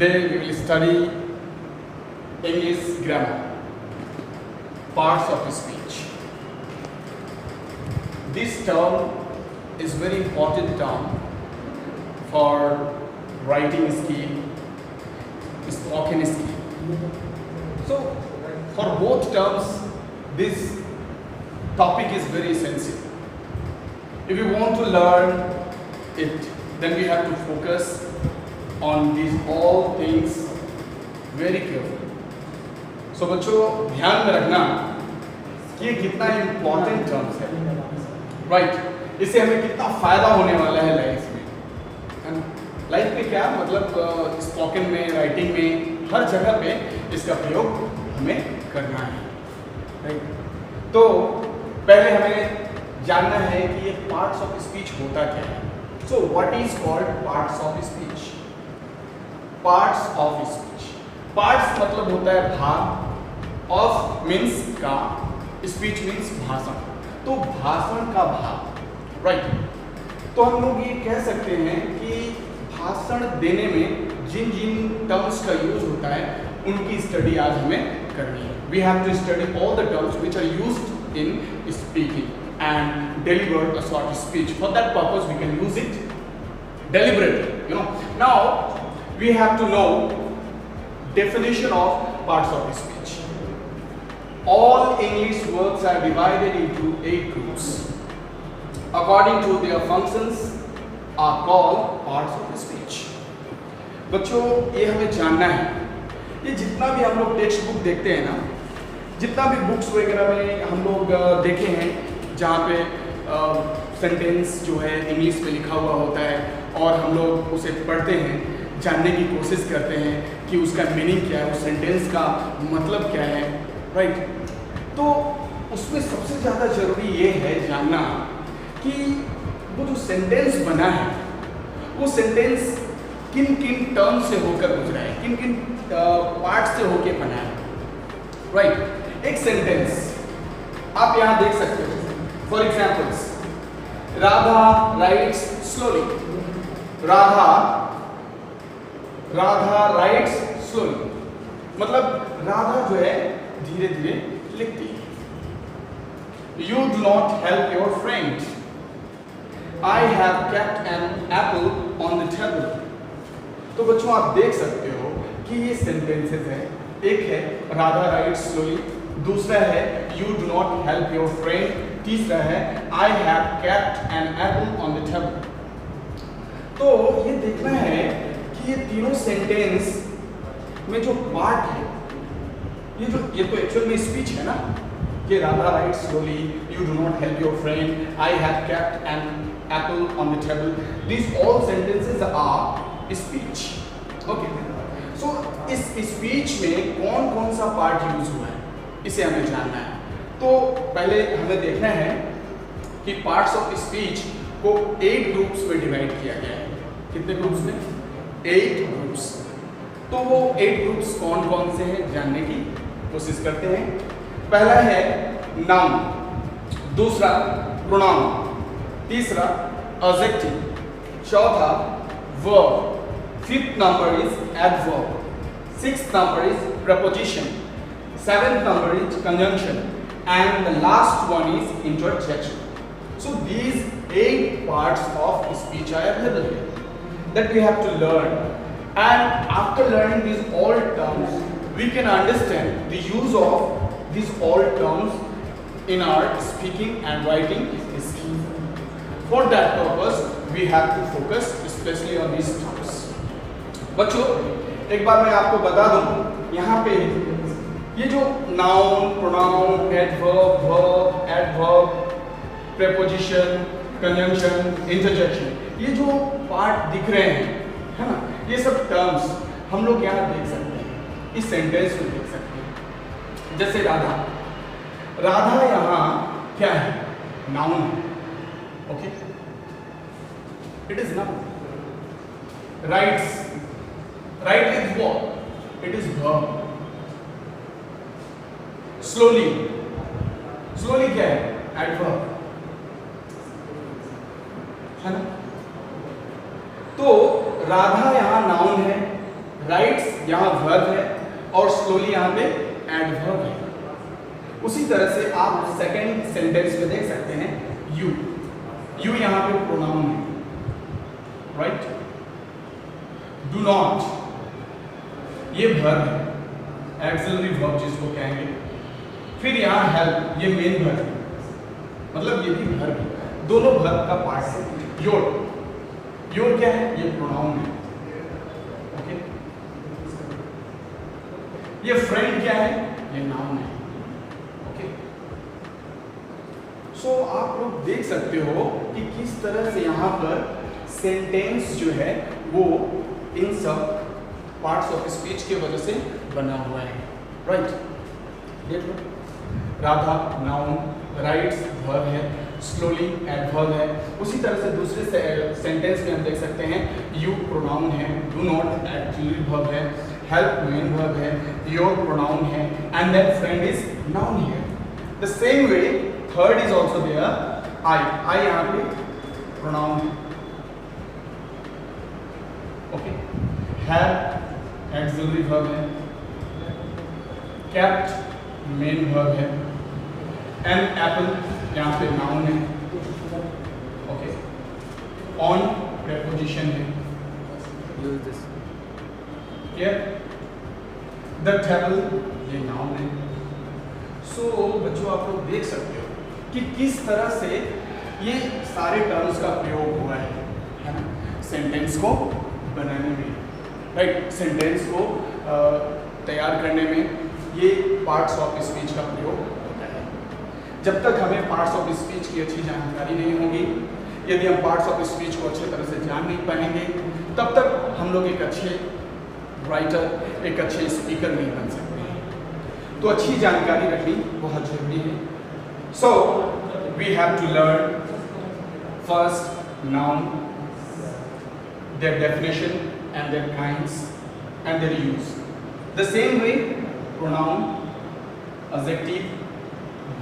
Today we will study English grammar, parts of speech. This term is very important term for writing skill, spoken skill. So for both terms, this topic is very sensitive. If you want to learn it, then we have to focus on these all things very carefully. So बच्चों ध्यान में रखना कि ये कितना important terms है, right? इससे हमें कितना फायदा होने वाला है लाइफ में, है ना? लाइफ में क्या मतलब स्पोकन में, राइटिंग में, हर जगह पे इसका प्रयोग हमें करना है, राइट? तो पहले हमें जानना है कि ये पार्ट्स ऑफ स्पीच होता क्या है. So what is called parts of speech? Parts of speech, parts मतलब होता है भाग, ऑफ मीन्स का, स्पीच मीन्स भाषण. तो भाषण का भाग, राइट? तो हम लोग ये कह सकते हैं कि भाषण देने में जिन जिन टर्म्स का यूज होता है उनकी स्टडी आज हमें करनी है. We have to study all the terms which are used in speaking and deliver a short speech. For that purpose we can use it deliberately, you know. Now we have to know definition of parts of speech. All English words are divided into 8 groups according to their functions are called parts of speech. बच्चों ये हमें जानना है, ये जितना भी हम लोग टेक्स्ट बुक देखते हैं ना, जितना भी बुक्स वगैरह में हम लोग देखे हैं जहाँ पे सेंटेंस जो है इंग्लिश में लिखा हुआ होता है और हम लोग उसे पढ़ते हैं, जानने की कोशिश करते हैं कि उसका मीनिंग क्या है, उस सेंटेंस का मतलब क्या है, राइट? तो उसमें सबसे ज़्यादा ज़रूरी ये है जानना कि वो जो सेंटेंस बना है वो सेंटेंस किन किन टर्म्स से होकर गुजरा है, किन किन पार्ट से होकर बना है, राइट? एक सेंटेंस आप यहाँ देख सकते हो. For examples, Radha writes slowly. Radha writes slowly. मतलब राधा जो है धीरे धीरे लिखती है. You do not help your friend. I have kept an apple on the table. तो बच्चों आप देख सकते हो कि ये सेंटेंसेस हैं. एक है राधा writes slowly, दूसरा है you do not help your friend, तीसरा है I have kept an apple on the table. तो ये देखना है कि ये तीनों सेंटेंस में जो पार्ट है, ये तो एक्चुअल में स्पीच है ना, कि Radha right slowly, you do not help your friend, I have kept an apple on the table. These all sentences are speech. Okay. So इस स्पीच में कौन कौन सा पार्ट यूज हुआ है इसे हमें जानना है. तो पहले हमें देखना है कि पार्ट्स ऑफ स्पीच को 8 ग्रुप्स में डिवाइड किया गया है. कितने ग्रुप्स में? 8 ग्रुप्स. तो वो 8 ग्रुप्स कौन कौन से हैं जानने की कोशिश करते हैं. पहला है नाउन, दूसरा प्रोनाउन, तीसरा एडजेक्टिव, चौथा verb, fifth number is adverb, sixth number is preposition, seventh number is conjunction, and the last one is interjection. So these 8 parts of speech are available here that we have to learn, and after learning these all terms we can understand the use of these all terms in our speaking and writing skill. For that purpose we have to focus especially on these terms. बच्चों एक बार मैं आपको बता दूं, यहाँ पे ये जो noun, pronoun, adverb, verb, adverb, preposition, conjunction, interjection, ये जो पार्ट दिख रहे हैं, है ना, ये सब टर्म्स हम लोग यहाँ देख सकते हैं, इस सेंटेंस में देख सकते हैं. जैसे राधा, राधा यहाँ क्या है? नाउन है. Okay, it is noun. Rights, right is what? It is verb. Slowly, slowly क्या है? एडवर्ब, है ना. तो राधा यहाँ नाउन है, राइट्स यहाँ वर्ब है और स्लोली यहाँ पे एडवर्ब है। उसी तरह से आप सेकंड सेंटेंस में देख सकते हैं यू यहाँ पे प्रोनाउन है, राइट। डू नॉट ये वर्ब है, एक्सिलरी वर्ब जिसको कहेंगे। फिर यहाँ हेल्प ये मेन वर्ब है, मतलब ये भी वर्ब है, दोनों वर्ब का पार्ट है। योर क्या है, ये प्रोनाउन है, ओके। ये फ्रेंड क्या है, ये नाउन है, ओके। सो आप लोग देख सकते हो कि किस तरह से यहाँ पर सेंटेंस जो है वो इन सब पार्ट्स ऑफ स्पीच के वजह से बना हुआ है, राइट। देखो राधा नाउन, राइट्स वर्ब है, स्लोली एडवर्ब है। उसी तरह से दूसरे सेंटेंस में हम देख सकते हैं यू प्रोनाउन है, डू नॉट एक्चुअली वर्ब है, हेल्प मेन वर्ब है, योर प्रोनाउन है, and then friend is noun here. The same way third is also there, I यहाँ पे प्रोनाउन है, ओके। हैव एक्सिलरी वर्ब है, केप्ट मेन वर्ब है, an apple यहाँ पे नाउन है, ओके। ऑन प्रेपोजिशन है, यूज दिस। द टेबल ये नाउन है। सो बच्चों आप लोग देख सकते हो कि किस तरह से ये सारे टर्म्स का प्रयोग हुआ है ना, सेंटेंस को बनाने में, राइट। सेंटेंस को तैयार करने में ये पार्ट्स ऑफ स्पीच का प्रयोग होता है। जब तक हमें पार्ट्स ऑफ स्पीच की अच्छी जानकारी नहीं होगी, यदि हम पार्ट्स ऑफ स्पीच को अच्छी तरह से जान नहीं पाएंगे, तब तक हम लोग एक अच्छे राइटर, एक अच्छे स्पीकर नहीं बन सकते हैं। तो अच्छी जानकारी रखनी बहुत जरूरी है। So we have to learn first noun, their definition and their kinds and their use. The same way pronoun, adjective,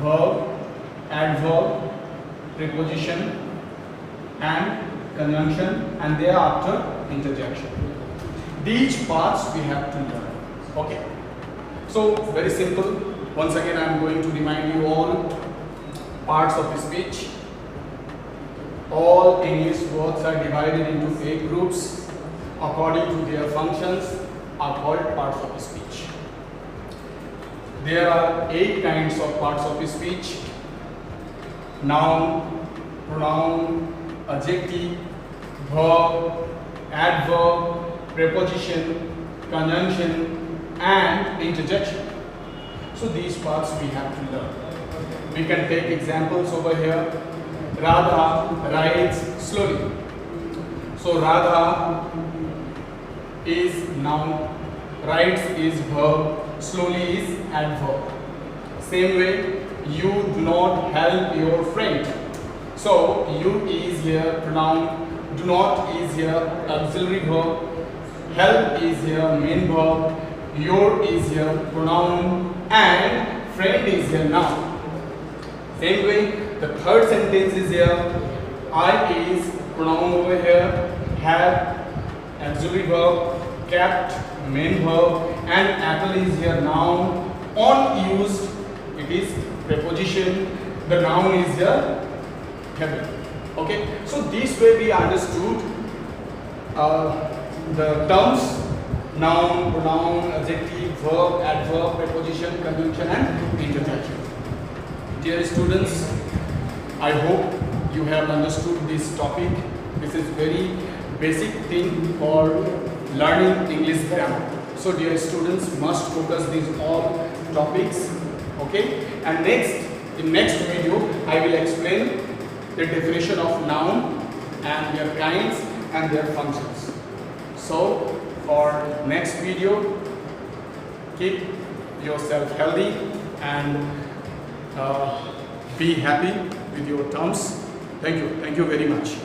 verb, adverb, preposition and conjunction, and thereafter interjection. These parts we have to learn. Okay. So very simple. Once again I am going to remind you all parts of speech. All English words are divided into 8 groups according to their functions are called parts of speech. There are 8 kinds of parts of speech: noun, pronoun, adjective, verb, adverb, preposition, conjunction and interjection. So these parts we have to learn. We can take examples over here. Radha rides slowly. So Radha is noun, rides is verb, slowly is adverb. Same way, you do not help your friend. So you is here pronoun, do not is here auxiliary verb, help is here main verb, your is here pronoun and friend is here noun. Same way, the third sentence is here. I is pronoun over here, have auxiliary verb, kept main verb and apple is here noun. On used it is preposition. The noun is here heaven. Okay. So this way we understood the terms noun, pronoun, adjective, verb, adverb, preposition, conjunction and interjection. Dear students, I hope you have understood this topic. This is very basic thing for learning English grammar. So dear students must focus these all topics, okay? And in next video I will explain the definition of noun and their kinds and their functions. So for next video, keep yourself healthy and be happy with your terms. Thank you very much.